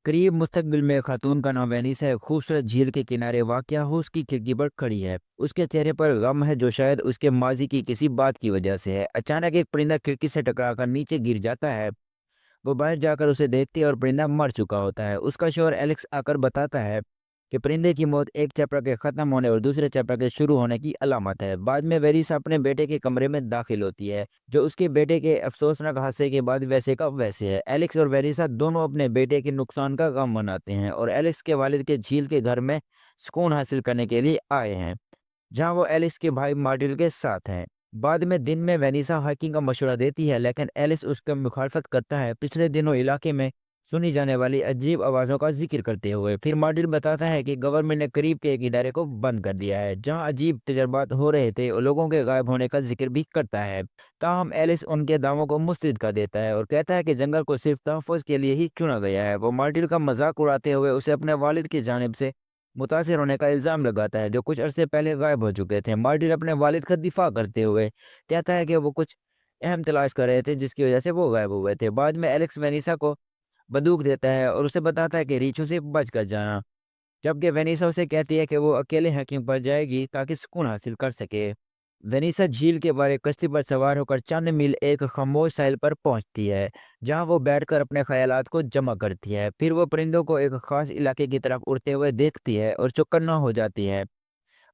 करीब मुस्तकबिल में खातून का नाम वेनिस है, खूबसूरत झील के किनारे वाक़या हो उसकी खिड़की पर खड़ी है। उसके चेहरे पर गम है जो शायद उसके माजी की किसी बात की वजह से है। अचानक एक परिंदा खिड़की से टकराकर नीचे गिर जाता है। वो बाहर जाकर उसे देखती है और परिंदा मर चुका होता है। उसका शौहर एलेक्स आकर बताता है कि परिंदे की मौत एक चैप्टर के ख़त्म होने और दूसरे चैप्टर के शुरू होने की अलामत है। बाद में वेरिस अपने बेटे के कमरे में दाखिल होती है, जो उसके बेटे के अफसोसनाक हादसे के बाद वैसे का वैसे है। एलेक्स और वेरिसा दोनों अपने बेटे के नुकसान का गम मनाते हैं और एलेक्स के वालिद के झील के घर में सुकून हासिल करने के लिए आए हैं, जहाँ वो एलिस के भाई मार्टिल के साथ हैं। बाद में दिन में वेनिसा हाइकिंग का मशवरा देती है, लेकिन एलिस उसका मुखालफत करता है, पिछले दिनों इलाके में सुनी जाने वाली अजीब आवाज़ों का जिक्र करते हुए। फिर मार्टिल बताता है कि गवर्नमेंट ने करीब के एक इदारे को बंद कर दिया है, जहाँ अजीब तजर्बात हो रहे थे और लोगों के गायब होने का जिक्र भी करता है। ताहम एलिस उनके दावों को मुस्तरद कर देता है और कहता है कि जंगल को सिर्फ तहफ़्फ़ुज़ के लिए ही चुना गया है। वो मार्टिल का मजाक उड़ाते हुए उसे अपने वालिद की जानिब से मुतासिर होने का इल्ज़ाम लगाता है, जो कुछ अरसे पहले गायब हो चुके थे। मार्टिन अपने वालिद का दिफा करते हुए कहता है कि वो कुछ अहम तलाश कर रहे थे, जिसकी वजह से वो गायब हुए थे। बाद में एलेक्स वेनिसा को बंदूक देता है और उसे बताता है कि रीछों से बच कर जाना, जबकि वेनिसा उसे कहती है कि वो अकेले हाइकिंग पर जाएगी ताकि सुकून हासिल कर सके। वेनिसा झील के बारे कश्ती पर सवार होकर चंद मील एक खामोश साहिल पर पहुंचती है, जहां वो बैठकर अपने ख्यालात को जमा करती है। फिर वो परिंदों को एक खास इलाके की तरफ उड़ते हुए देखती है और चौकन्ना हो जाती है।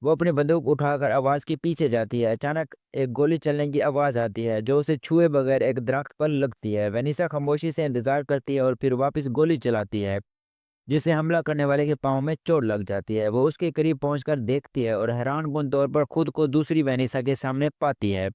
वो अपनी बंदूक उठाकर आवाज़ के पीछे जाती है। अचानक एक गोली चलने की आवाज़ आती है, जो उसे छुए बगैर एक दरख्त पर लगती है। वेनिसा खामोशी से इंतज़ार करती है और फिर वापस गोली चलाती है, जिससे हमला करने वाले के पाँव में चोट लग जाती है। वो उसके करीब पहुंचकर देखती है और हैरानकुन तौर पर खुद को दूसरी वेनिसा के सामने पाती है,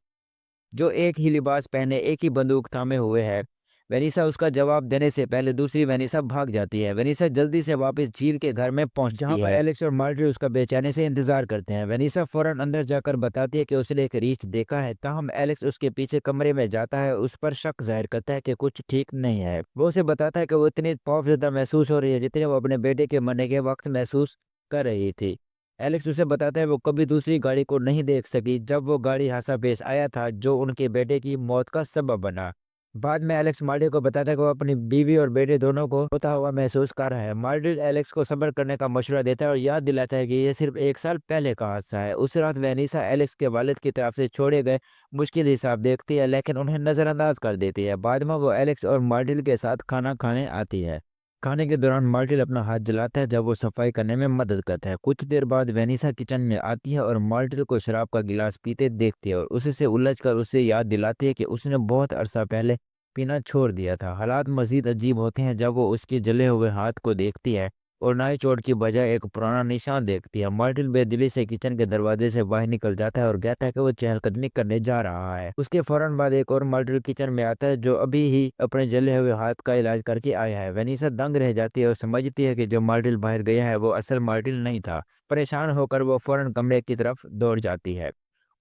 जो एक ही लिबास पहने एक ही बंदूक थामे हुए है। वेनिसा उसका जवाब देने से पहले दूसरी वेनिसा भाग जाती है। वेनिसा जल्दी से वापस झील के घर में पहुंचती जहां पर एलेक्स और मार्टी उसका बेचैनी से इंतजार करते हैं। वेनिसा फौरन अंदर जाकर बताती है कि उसने एक रीछ देखा है। ताहम एलेक्स उसके पीछे कमरे में जाता है, उस पर शक जाहिर करता है कि कुछ ठीक नहीं है। वो उसे बताता है कि वो इतनी खौफजदा महसूस हो रही है जितने वो अपने बेटे के मरने के वक्त महसूस कर रही थी। एलेक्स उसे बताता है वो कभी दूसरी गाड़ी को नहीं देख सकी जब वो गाड़ी हादसा पेश आया था, जो उनके बेटे की मौत का सबब बना। बाद में एलेक्स मार्टिन को बताता है कि वो अपनी बीवी और बेटे दोनों को होता हुआ महसूस कर रहा है। मार्टिन एलेक्स को सब्र करने का मशवरा देता है और याद दिलाता है कि ये सिर्फ एक साल पहले का हादसा है। उस रात वेनिसा एलेक्स के वालिद की तरफ से छोड़े गए मुश्किल हिसाब देखती है, लेकिन उन्हें नज़रअंदाज कर देती है। बाद में वो एलेक्स और मार्टिन के साथ खाना खाने आती है। खाने के दौरान मार्टिन अपना हाथ जलाता है जब वो सफाई करने में मदद करता है। कुछ देर बाद वेनिसा किचन में आती है और मार्टिन को शराब का गिलास पीते देखती है और उसी से उलझकर उससे याद दिलाती है कि उसने बहुत अरसा पहले पीना छोड़ दिया था। हालात मजीद अजीब होते हैं जब वो उसके जले हुए हाथ को देखती है और नाई चोट की बजाय एक पुराना निशान देखती है। मार्टिन बेदिली से किचन के दरवाजे से बाहर निकल जाता है और कहता है कि वो चहलकदमी करने जा रहा है। उसके फौरन बाद एक और मार्टिन किचन में आता है, जो अभी ही अपने जले हुए हाथ का इलाज करके आया है। वेनिसा दंग रह जाती है और समझती है कि जो मार्टिन बाहर गया है वो असल मार्टिन नहीं था। परेशान होकर वो फौरन कमरे की तरफ दौड़ जाती है।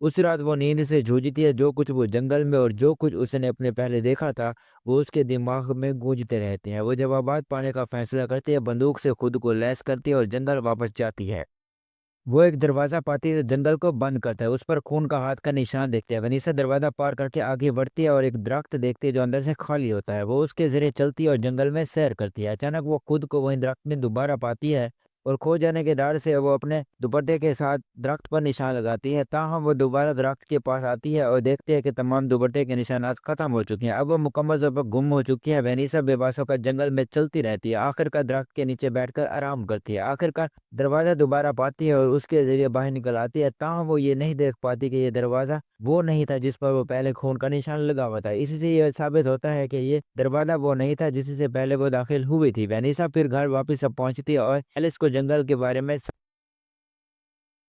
उस रात वो नींद से जूझती है। जो कुछ वो जंगल में और जो कुछ उसने अपने पहले देखा था, वो उसके दिमाग में गूंजते रहते हैं। वो जवाबात पाने का फैसला करती है, बंदूक से खुद को लैस करती है और जंगल वापस जाती है। वो एक दरवाज़ा पाती है, जंगल को बंद करता है। उस पर खून का हाथ का निशान देखते हैं। वनीसा दरवाज़ा पार करके आगे बढ़ती है और एक दरख्त देखती है जो अंदर से खाली होता है। वो उसके ज़रिए चलती है और जंगल में सैर करती है। अचानक वो खुद को वहीं दरख्त में दोबारा पाती है और खो जाने के डर से वो अपने दुपट्टे के साथ दरख्त पर निशान लगाती है। ताहम वो दोबारा दरख्त के पास आती है और देखती है कि तमाम दुपट्टे के निशानात खत्म हो चुके हैं। अब वो मुकम्मल तौर पर गुम हो चुकी है। वनीसा बेबस होकर जंगल में चलती रहती है, आखिरकार दरख्त के नीचे बैठकर आराम करती है। आखिरकार दरवाज़ा दोबारा पाती है और उसके ज़रिए बाहर निकल आती है। ताहम वो ये नहीं देख पाती कि ये दरवाज़ा वो नहीं था जिस पर वो पहले खून का निशान लगा हुआ था। इसी से ये साबित होता है कि ये दरवाज़ा वो नहीं था जिससे पहले वो दाखिल हुई थी। वेनिसा फिर घर वापस पहुंचती है और एलिस को जंगल के बारे में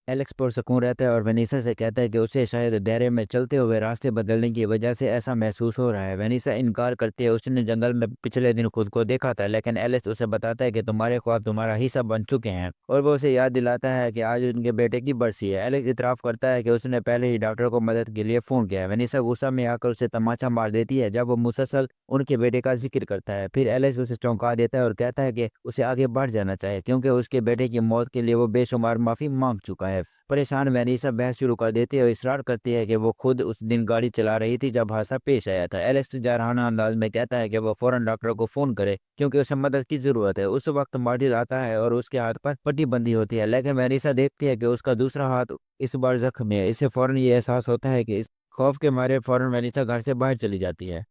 एलेक्स पुरसकून रहता है और वेनिसा से कहता है कि उसे शायद दायरे में चलते हुए रास्ते बदलने की वजह से ऐसा महसूस हो रहा है। वेनिसा इनकार करती है, उसने जंगल में पिछले दिन खुद को देखा था, लेकिन एलेक्स उसे बताता है कि तुम्हारे ख्वाब तुम्हारा हिस्सा बन चुके हैं और वो उसे याद दिलाता है कि आज उनके बेटे की बरसी है। एलेक्स इतराफ़ करता है कि उसने पहले ही डॉक्टर को मदद के लिए फ़ोन किया है। वेनिसा गुस्सा में आकर उसे तमाचा मार देती है जब वो मुसलसल उनके बेटे का जिक्र करता है। फिर एलेक्स उसे चौंका देता है और कहता है कि उसे आगे बढ़ जाना चाहिए, क्योंकि उसके बेटे की मौत के लिए वो बेशुमार माफ़ी मांग चुका है। है। परेशान वेनिसा बहस शुरू कर देती है और इसरार करती है कि वो खुद उस दिन गाड़ी चला रही थी जब हादसा पेश आया था। एलेक्स जारहाना अंदाज में कहता है कि वो फौरन डॉक्टर को फोन करे क्योंकि उसे मदद की जरूरत है। उस वक्त मार्टिन आता है और उसके हाथ पर पट्टी बंधी होती है, लेकिन वेनिसा देखती है कि उसका दूसरा हाथ इस बार जख्म है। इसे फौरन ये एहसास होता है कि इस खौफ के मारे फौरन वेनिसा घर से बाहर चली जाती है।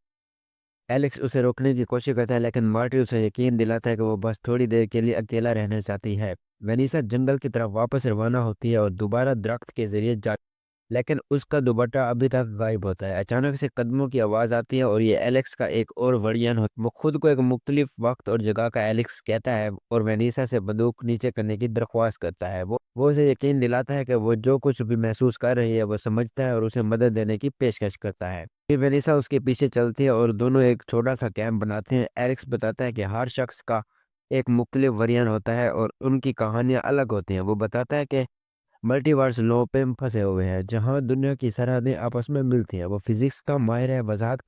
एलेक्स उसे रोकने की कोशिश करता है, लेकिन मार्टिन उसे यकीन दिलाता है कि वो बस थोड़ी देर के लिए अकेला रहना चाहती है। वेनिसा जंगल की तरफ वापस रवाना होती है और दोबारा दरख्त के जरिए जा, लेकिन उसका दुपट्टा अभी तक गायब होता है। अचानक से कदमों की आवाज़ आती है और ये एलेक्स का एक और वर्जन होता है। वो खुद को एक मुख्तलिफ वक्त और जगह का एलेक्स कहता है और वेनिसा से बंदूक नीचे करने की दरख्वास्त करता है। वो उसे यकीन दिलाता है कि वो जो कुछ भी महसूस कर रही है वो समझता है और उसे मदद देने की पेशकश करता है। फिर वेनिसा उसके पीछे चलती है और दोनों एक छोटा सा कैंप बनाते हैं। एलेक्स बताता है कि हर शख्स का एक मुख्तलिफ वर्जन होता है और उनकी कहानियाँ अलग होती हैं। वो बताता है कि मल्टीवर्स लॉ पे फंसे हुए हैं जहां दुनिया की सरहदें आपस में मिलती हैं। वो फिजिक्स का माहिर है, वजाहत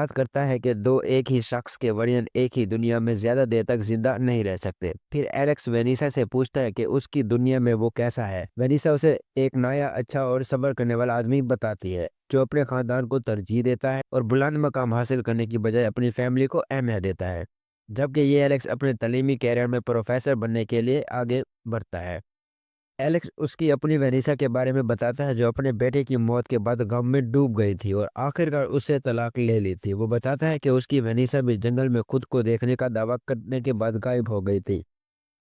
करता है कि दो एक ही शख्स के वर्जन एक ही दुनिया में ज्यादा देर तक जिंदा नहीं रह सकते। फिर एलेक्स वेनिसा से पूछता है कि उसकी दुनिया में वो कैसा है। वेनिसा उसे एक नया, अच्छा और सब्र करने वाला आदमी बताती है जो अपने खानदान को तरजीह देता है और बुलंद मकाम हासिल करने की बजाय अपनी फैमिली को अहमियत देता है। जबकि ये एलेक्स अपने तलीमी कैरियर में प्रोफेसर बनने के लिए आगे बढ़ता है। एलेक्स उसकी अपनी वेनिसा के बारे में बताता है जो अपने बेटे की मौत के बाद गम में डूब गई थी और आखिरकार उससे तलाक ले ली थी। वो बताता है कि उसकी वेनिसा भी जंगल में खुद को देखने का दावा करने के बाद गायब हो गई थी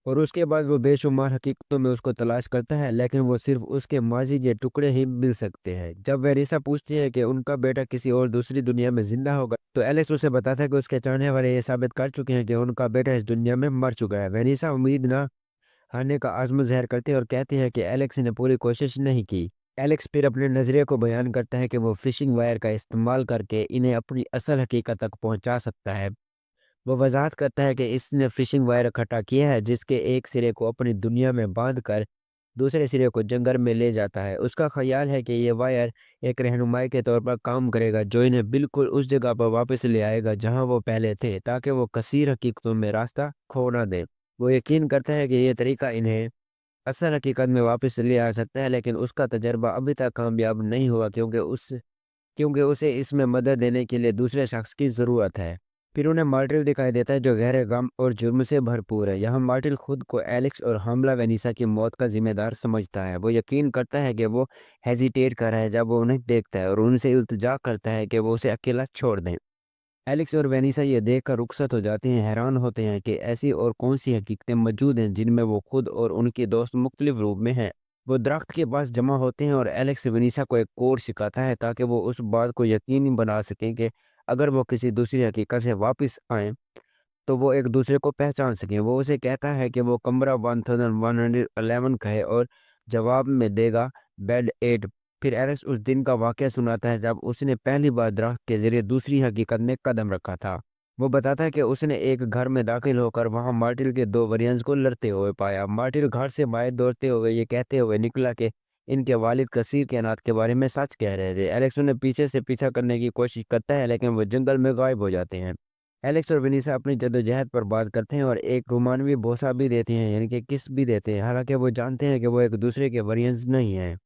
और उसके बाद वो बेशुमार हकीकतों में उसको तलाश करता है, लेकिन वो सिर्फ उसके माजी के टुकड़े ही मिल सकते हैं। जब वेनिसा पूछती है कि उनका बेटा किसी और दूसरी दुनिया में जिंदा होगा तो एलेक्स उसे बताता है कि उसके चाहने वाले ये साबित कर चुके हैं कि उनका बेटा इस दुनिया में मर चुका है। वेनिसा उम्मीद ना हारने का आज़म ज़ाहिर करती है और कहती है कि एलेक्स ने पूरी कोशिश नहीं की। एलेक्स फिर अपने नज़रिए को बयान करता है कि वो फिशिंग वायर का इस्तेमाल करके इन्हें अपनी असल हकीकत तक पहुंचा सकता है। वो वजाहत करता है कि इसने फिशिंग वायर इकट्ठा किया है जिसके एक सिरे को अपनी दुनिया में बांध कर दूसरे सिरे को जंगल में ले जाता है। उसका ख्याल है कि ये वायर एक रहनुमाई के तौर पर काम करेगा जो इन्हें बिल्कुल उस जगह पर वापस ले आएगा जहां वो पहले थे, ताकि वो कसीर हकीकतों में रास्ता खो ना दें। वो यकीन करता है कि ये तरीका इन्हें असल हकीकत में वापस ले आ सकता है, लेकिन उसका तजर्बा अभी तक कामयाब नहीं हुआ क्योंकि उसे इसमें मदद देने के लिए दूसरे शख्स की ज़रूरत है। फिर उन्हें मार्टिल दिखाई देता है जो गहरे गम और जुर्म से भरपूर है। यहाँ मार्टिल खुद को एलेक्स और हमला वेनिसा की मौत का जिम्मेदार समझता है। वो यकीन करता है कि वो हेजिटेट कर रहा है जब वो उन्हें देखता है और उनसे इल्तिजा करता है कि वो उसे अकेला छोड़ दें। एलेक्स और वेनिसा ये देखकर रुखसत हो जाते हैं, हैरान होते हैं कि ऐसी और कौन सी हकीकतें मौजूद हैं जिनमें वो खुद और उनके दोस्त मुख्तलिफ रूप में हैं। वो दरख्त के पास जमा होते हैं और एलेक्स वेनिसा को एक कोड सिखाता है ताकि वो उस बात को यकीनी बना सकें कि अगर वो किसी दूसरी हकीकत से वापस आएँ तो वो एक दूसरे को पहचान सकें। वो उसे कहता है कि वो कमरा 1111 कहे और जवाब में देगा बेड 8। फिर एलेक्स उस दिन का वाक़या सुनाता है जब उसने पहली बार दरख्त के ज़रिए दूसरी हकीकत में कदम रखा था। वो बताता है कि उसने एक घर में दाखिल होकर वहाँ मार्टिल के दो वेरिएंट्स को लड़ते हुए पाया। मार्टिल घर से बाहर दौड़ते हुए ये कहते हुए निकला कि इनके वालिद कसीर कायनात के बारे में सच कह रहे थे। एलेक्स उन्हें पीछे से पीछा करने की कोशिश करता है, लेकिन वो जंगल में गायब हो जाते हैं। एलेक्स और विनीसा अपनी जद्दोजहद पर बात करते हैं और एक रोमानवी बोसा भी देते हैं, यानी कि किस भी देते हैं, हालांकि वो जानते हैं कि वो एक दूसरे के वेरिएंट्स नहीं हैं।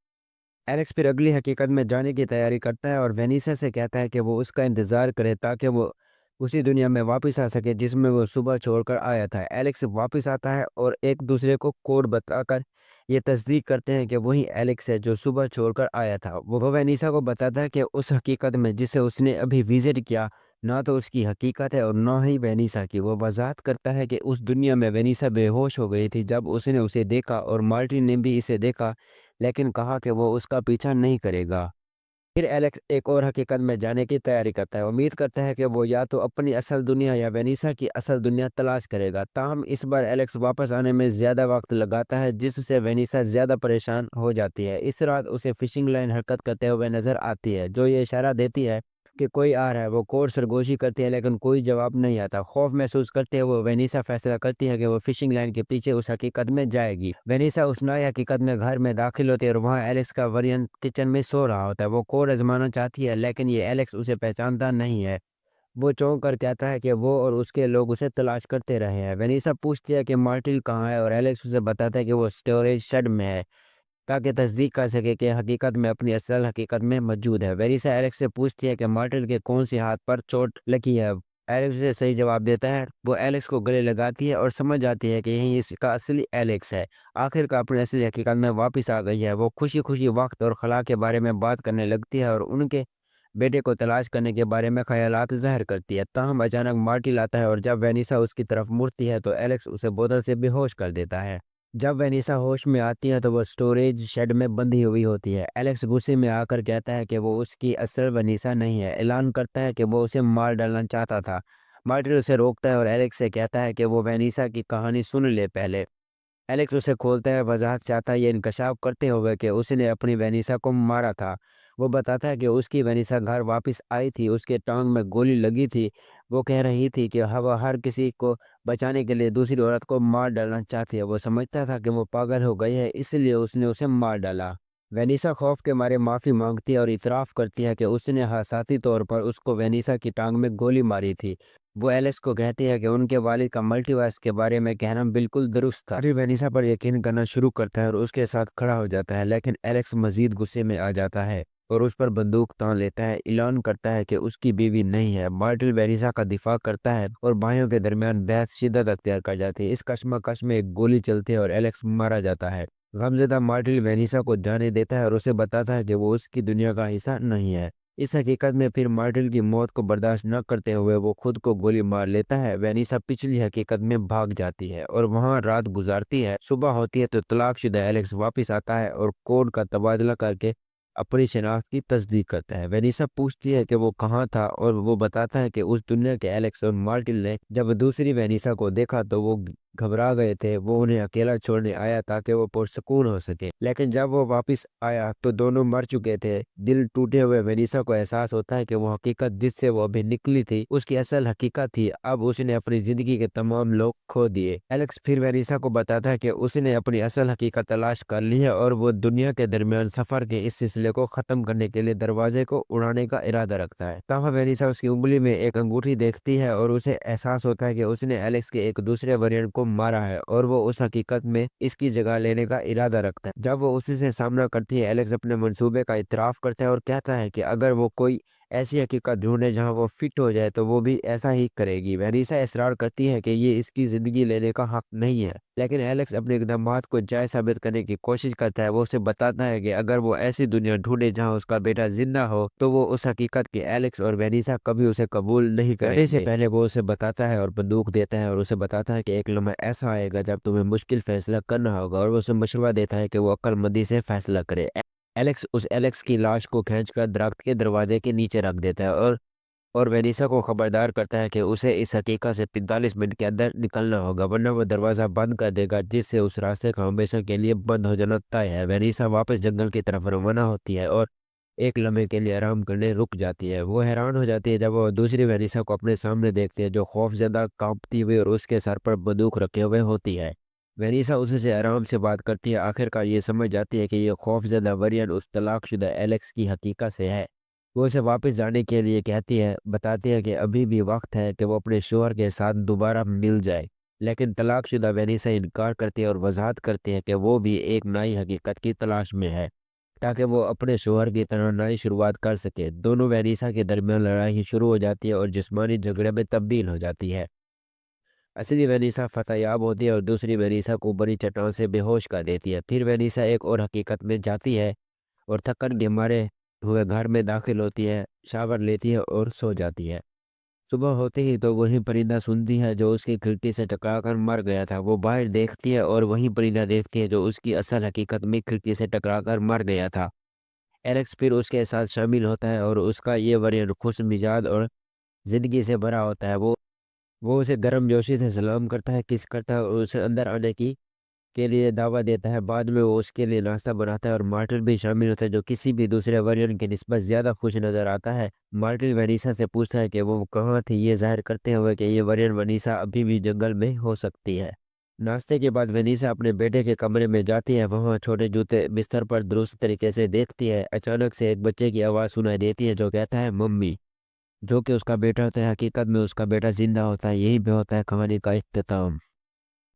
एलेक्स फिर अगली हकीकत में जाने की तैयारी करता है और वेनिसा से कहता है कि वो उसका इंतज़ार करे ताकि वो उसी दुनिया में वापस आ सके जिसमें वो सुबह छोड़कर आया था। एलेक्स वापस आता है और एक दूसरे को कोड बताकर ये तस्दीक करते हैं कि वही एलेक्स है जो सुबह छोड़कर आया था। वो वेनिसा को बताता है कि उस हकीकत में जिसे उसने अभी विजिट किया ना तो उसकी हकीकत है और ना ही वेनिसा की। वो वजाहत करता है कि उस दुनिया में वेनिसा बेहोश हो गई थी जब उसने उसे देखा और मार्टिन ने भी इसे देखा, लेकिन कहा कि वो उसका पीछा नहीं करेगा। फिर एलेक्स एक और हकीकत में जाने की तैयारी करता है, उम्मीद करता है कि वो या तो अपनी असल दुनिया या वेनिसा की असल दुनिया तलाश करेगा। ताहम इस बार एलेक्स वापस आने में ज़्यादा वक्त लगाता है जिससे वेनिसा ज़्यादा परेशान हो जाती है। इस रात उसे फिशिंग लाइन हरकत करते हुए नज़र आती है जो ये इशारा देती है कि कोई आ रहा है। वो कोर्ट सरगोशी करती है लेकिन कोई जवाब नहीं आता। खौफ महसूस करते हुए वेनिसा फैसला करती है कि वो फिशिंग लाइन के पीछे उस हकीकत में जाएगी। वेनिसा उस नई हकीकत में घर में दाखिल होती है और वहाँ एलेक्स का वरियन किचन में सो रहा होता है। वो कोड आजमाना चाहती है लेकिन ये एलेक्स उसे पहचानता नहीं है। वो چونک کر کہتا ہے کہ وہ اور اس کے لوگ اسے تلاش کرتے رہے ہیں۔ وینیسا پوچھتی ہے کہ مارٹل کہاں ہے اور ایلیکس اسے بتاتا ہے کہ وہ اسٹوریج شیڈ میں ہے تاکہ تصدیق کر سکے کہ حقیقت میں اپنی اصل حقیقت میں موجود ہے۔ وینیسا ایلیکس سے پوچھتی ہے کہ مارٹل کے کون سی ہاتھ پر چوٹ لگی ہے۔ ایلیکس اسے صحیح جواب دیتا ہے۔ وہ ایلیکس کو گلے لگاتی ہے اور سمجھ جاتی ہے کہ یہی اس کا اصلی ایلیکس ہے۔ آخر کا اپنی اصلی حقیقت میں واپس آ گئی ہے۔ وہ خوشی خوشی وقت اور خلا کے بارے میں بات کرنے لگتی ہے اور ان کے بیٹے کو تلاش کرنے کے بارے میں خیالات ظاہر کرتی ہے۔ تاہم اچانک مارٹل آتا ہے اور جب وینیسا اس کی طرف مڑتی ہے تو ایلیکس اسے بوتل سے بے ہوش کر دیتا ہے۔ جب وینیسا ہوش میں آتی ہے تو وہ اسٹوریج شیڈ میں بندھی ہوئی ہوتی ہے۔ ایلیکس غصے میں آ کر کہتا ہے کہ وہ اس کی اصل وینیسا نہیں ہے۔ اعلان کرتا ہے کہ وہ اسے مار ڈالنا چاہتا تھا۔ مارٹل اسے روکتا ہے اور ایلیکس سے کہتا ہے کہ وہ وینیسا کی کہانی سن لے پہلے۔ ایلیکس اسے کھولتا ہے، وضاحت چاہتا ہے یہ انکشاف کرتے ہوئے کہ اس نے اپنی وینیسا کو مارا تھا۔ وہ بتاتا ہے کہ اس کی وینیسا گھر واپس آئی تھی، اس کے ٹانگ میں گولی لگی تھی۔ وہ کہہ رہی تھی کہ وہ ہر کسی کو بچانے کے لیے دوسری عورت کو مار ڈالنا چاہتی ہے۔ وہ سمجھتا تھا کہ وہ پاگل ہو گئی ہے، اس لیے اس نے اسے مار ڈالا۔ وینیسا خوف کے مارے معافی مانگتی ہے اور اعتراف کرتی ہے کہ اس نے حساسی طور پر اس کو وینیسا کی ٹانگ میں گولی ماری تھی۔ وہ ایلیکس کو کہتی ہے کہ ان کے والد کا ملٹی ورس کے بارے میں کہنا بالکل درست تھا۔ مارٹل وینیسا پر یقین کرنا شروع کرتا ہے اور اس کے ساتھ کھڑا ہو جاتا ہے، لیکن ایلیکس مزید غصے میں آ جاتا ہے اور اس پر بندوق تان لیتا ہے۔ اعلان کرتا ہے کہ اس کی بیوی نہیں ہے۔ مارٹل وینیسا کا دفاع کرتا ہے اور بھائیوں کے درمیان بحث شدت اختیار کر جاتی ہے۔ اس کشمکش میں ایک گولی چلتی ہے اور ایلیکس مارا جاتا ہے۔ غمزدہ مارٹل وینیسا کو جانے دیتا ہے اور اسے بتاتا ہے کہ وہ اس کی دنیا کا حصہ نہیں ہے۔ اس حقیقت میں پھر مارٹل کی موت کو برداشت نہ کرتے ہوئے وہ خود کو گولی مار لیتا ہے۔ وینیسا پچھلی حقیقت میں بھاگ جاتی ہے اور وہاں رات گزارتی ہے۔ صبح ہوتی ہے تو طلاق شدہ ایلیکس واپس آتا ہے اور کوڈ کا تبادلہ کر کے اپنی شناخت کی تصدیق کرتا ہے۔ وینیسا پوچھتی ہے کہ وہ کہاں تھا اور وہ بتاتا ہے کہ اس دنیا کے ایلیکس اور مارٹل نے جب دوسری وینیسا کو دیکھا تو وہ گھبرا گئے تھے۔ وہ انہیں اکیلا چھوڑنے آیا تاکہ وہ پرسکون ہو سکے، لیکن جب وہ واپس آیا تو دونوں مر چکے تھے۔ دل ٹوٹے ہوئے وینیسا کو احساس ہوتا ہے کہ وہ حقیقت جس سے وہ ابھی نکلی تھی اس کی اصل حقیقت تھی۔ اب اس نے اپنی زندگی کے تمام لوگ کھو دیے۔ ایلیکس پھر وینیسا کو بتاتا ہے کہ اس نے اپنی اصل حقیقت تلاش کر لی ہے اور وہ دنیا کے درمیان سفر کے اس سلسلے کو ختم کرنے کے لیے دروازے کو اڑانے کا ارادہ رکھتا ہے۔ تاہم وینیسا اس کی انگلی میں ایک انگوٹھی دیکھتی ہے اور اسے احساس ہوتا ہے کہ اس نے ایلیکس کے ایک دوسرے ویرینٹ کو مارا ہے اور وہ اس حقیقت میں اس کی جگہ لینے کا ارادہ رکھتا ہے۔ جب وہ اسی سے سامنا کرتی ہے، ایلیکس اپنے منصوبے کا اعتراف کرتا ہے اور کہتا ہے کہ اگر وہ کوئی ایسی حقیقت ڈھونڈے جہاں وہ فٹ ہو جائے تو وہ بھی ایسا ہی کرے گی۔ وینیسا اصرار کرتی ہے کہ یہ اس کی زندگی لینے کا حق نہیں ہے، لیکن ایلیکس اپنے اقدامات کو جائز ثابت کرنے کی کوشش کرتا ہے۔ وہ اسے بتاتا ہے کہ اگر وہ ایسی دنیا ڈھونڈے جہاں اس کا بیٹا زندہ ہو تو وہ اس حقیقت کے ایلیکس اور وینیسا کبھی اسے قبول نہیں کریں گے۔ سے پہلے وہ اسے بتاتا ہے اور بندوق دیتا ہے اور اسے بتاتا ہے کہ ایک لمحہ ایسا آئے گا جب تمہیں مشکل فیصلہ کرنا ہوگا، اور وہ اسے مشورہ دیتا ہے کہ وہ عقل مندی سے فیصلہ کرے۔ ایلیکس کی لاش کو کھینچ کر درخت کے دروازے کے نیچے رکھ دیتا ہے اور وینیسا کو خبردار کرتا ہے کہ اسے اس حقیقت سے 45 منٹ کے اندر نکلنا ہوگا ورنہ وہ دروازہ بند کر دے گا، جس سے اس راستے کا ہمیشہ کے لیے بند ہو جانا طے ہے۔ وینیسا واپس جنگل کی طرف روانہ ہوتی ہے اور ایک لمحے کے لیے آرام کرنے رک جاتی ہے۔ وہ حیران ہو جاتی ہے جب وہ دوسری وینیسا کو اپنے سامنے دیکھتے ہیں جو خوف زدہ کانپتی ہوئی اور اس کے سر پر بندوق رکھے ہوئے ہوتی ہے۔ وینیسا اسے سے آرام سے بات کرتی ہے، آخر کار یہ سمجھ جاتی ہے کہ یہ خوف زدہ ویرین اس طلاق شدہ ایلیکس کی حقیقت سے ہے۔ وہ اسے واپس جانے کے لیے بتاتی ہے کہ ابھی بھی وقت ہے کہ وہ اپنے شوہر کے ساتھ دوبارہ مل جائے، لیکن طلاق شدہ وینیسا انکار کرتی ہے اور وضاحت کرتی ہے کہ وہ بھی ایک نئی حقیقت کی تلاش میں ہے تاکہ وہ اپنے شوہر کی طرح نئی شروعات کر سکے۔ دونوں وینیسا کے درمیان لڑائی شروع ہو جاتی ہے اور جسمانی جھگڑے میں تبدیل ہو جاتی ہے۔ اصلی وینیسا فتح یاب ہوتی ہے اور دوسری وینیسا کو بڑی چٹان سے بے ہوش کر دیتی ہے۔ پھر وینیسا ایک اور حقیقت میں جاتی ہے اور تھکن کے مارے ہوئے گھر میں داخل ہوتی ہے، شاور لیتی ہے اور سو جاتی ہے۔ صبح ہوتے ہی تو وہی پرندہ سنتی ہے جو اس کی کھڑکی سے ٹکرا کر مر گیا تھا۔ وہ باہر دیکھتی ہے اور وہی پرندہ دیکھتی ہے جو اس کی اصل حقیقت میں کھڑکی سے ٹکرا کر مر گیا تھا۔ ایلیکس پھر اس کے ساتھ شامل ہوتا ہے اور اس کا یہ ویرینٹ خوش مزاج اور زندگی سے بھرا ہوتا ہے۔ وہ اسے گرم جوشی سے سلام کرتا ہے، کس کرتا ہے اور اسے اندر آنے کے لیے دعوت دیتا ہے۔ بعد میں وہ اس کے لیے ناشتہ بناتا ہے اور مارٹل بھی شامل ہوتا ہے جو کسی بھی دوسرے ویرین کی نسبت زیادہ خوش نظر آتا ہے۔ مارٹل وینیسا سے پوچھتا ہے کہ وہ کہاں تھی، یہ ظاہر کرتے ہوئے کہ یہ ویرین وینیسا ابھی بھی جنگل میں ہو سکتی ہے۔ ناشتے کے بعد وینیسا اپنے بیٹے کے کمرے میں جاتی ہے، وہاں چھوٹے جوتے بستر پر درست طریقے سے دیکھتی ہے۔ اچانک سے ایک بچے کی آواز سنائی دیتی ہے جو کہتا ہے ممی۔ جو کہ اس کا بیٹا ہوتا ہے، حقیقت میں اس کا بیٹا زندہ ہوتا ہے۔ یہی پہ ہوتا ہے کہانی کا اختتام۔